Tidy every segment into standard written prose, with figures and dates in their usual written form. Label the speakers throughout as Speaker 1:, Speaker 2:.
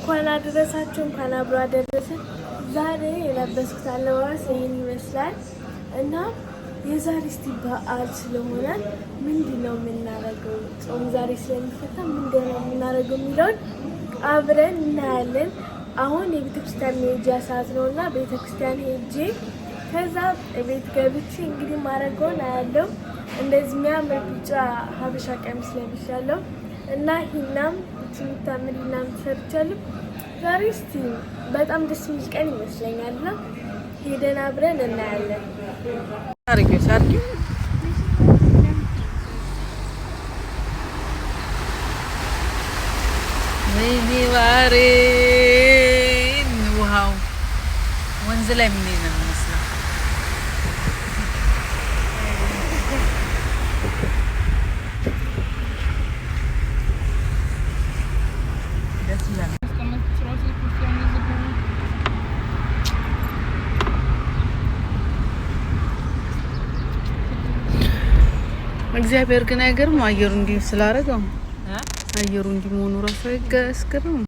Speaker 1: እንኳን አደረሳችሁ እንኳን አብሮ አደረሰን። ዛሬ የለበስኩት አለባበስ ይህን ይመስላል እና የዛሬ እስቲ በዓል ስለሆነ ምንድነው የምናደርገው? ጾም ዛሬ ስለሚፈታ ምንድነው የምናደርገው የሚለውን አብረን እናያለን። አሁን የቤተክርስቲያን መሄጃ ሰዓት ነውና ቤተክርስቲያን ሄጄ ከዛ ቤት ገብቼ እንግዲህ ማረገውን አያለው። እንደዚህ የሚያምር ቢጫ ሀበሻ ቀሚስ ለብሻለሁ እና ሂናም ትምታምር ሂናም ሰርቻለሁ። ዛሬ እስቲ በጣም ደስ የሚል ቀን ይመስለኛል እና ሄደን አብረን እናያለን።
Speaker 2: አርጊ ወይኔ ዋሬ ውሃው ወንዝ ላይ ምን ነው የሚመስለው? እግዚአብሔር ግን አይገርም? አየሩ እንዲህ ስላደረገው አየሩ እንዲህ መሆኑ ራሱ አይገርም?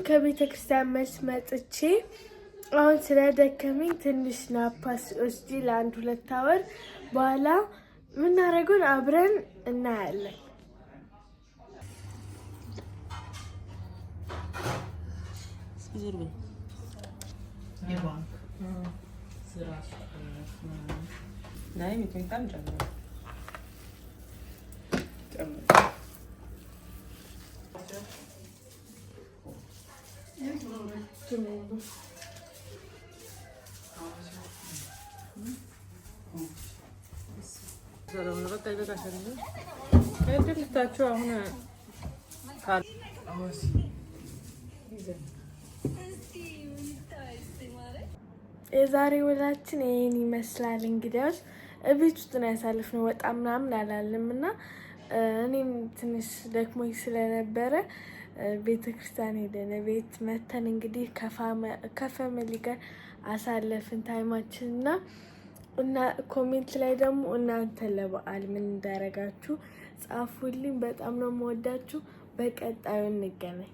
Speaker 1: ከቤተ ክርስቲያን መስመጥቼ አሁን ስለደከመኝ ትንሽ ናፓስ ወስጂ ለአንድ 2 አወር በኋላ ምናረጉን አብረን እናያለን።
Speaker 3: ናይ ሚጥሚጣም ጨምር
Speaker 1: የዛሬ ውላችን ይሄን ይመስላል። እንግዲያውስ እቤት ውስጥ ነው ያሳለፍነው። ወጣ ምናምን አላለም እና እኔም ትንሽ ደክሞኝ ስለነበረ ቤተክርስቲያን ሄደን ቤት መተን እንግዲህ ከፋሚሊ ጋር አሳለፍን ታይማችን እና ኮሜንት ላይ ደግሞ እናንተ ለበዓል ምን እንዳረጋችሁ ጻፉልኝ። በጣም ነው የምወዳችሁ። በቀጣዩ እንገናኝ።